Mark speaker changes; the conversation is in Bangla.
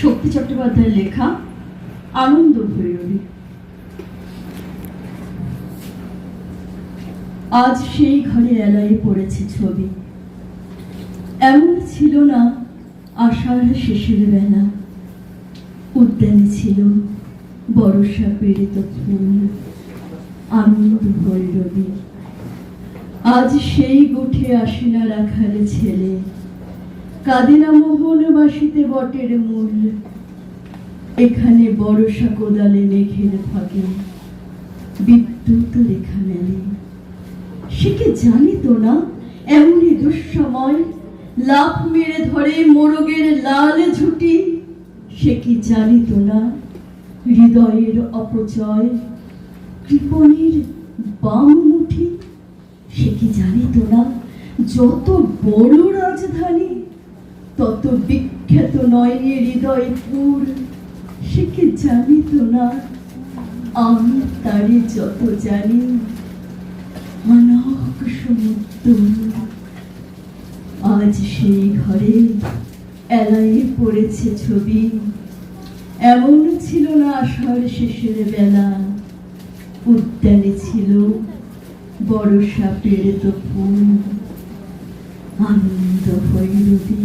Speaker 1: শক্তি চট্টোপাধ্যায়ের লেখা আনন্দ ভৈরবী। আজ সেই ঘরে এলাই পড়েছে ছবি। এমন ছিল না আষাঢ় শেষের বেলা, উদ্যানে ছিল বর্ষা পীড়িত ফুল, আনন্দ ভৈরবী। আজ সেই গুঠে আসে না রাখালে ছেলে, কাঁদে না মোহনবাসীতে বটের মূল। এখানে বর্ষা কোদালে মেঘের ফাঁকে বিদ্যুৎ রেখা মেলে। সে কি জানিত না এমনই দুঃসময় লাফ মেরে ধরে মোরগের লাল ঝুঁটি? সে কি জানিত না হৃদয়ের অপচয় কৃপণের বাম মুঠি? সে কি জানিত না যত বড় রাজধানী তত বিখ্যাত নয় হৃদয়পুর? সে কি জানিত না আমি তারে যত জানি অনাক সমুদ্র? আজ সেই ঘরে এলাই পড়েছে ছবি। এমন ছিল না আষাঢ় শেষের বেলা, উদ্যানে ছিল বর্ষা পীড়িত ফুল, আনন্দ ভৈরবী।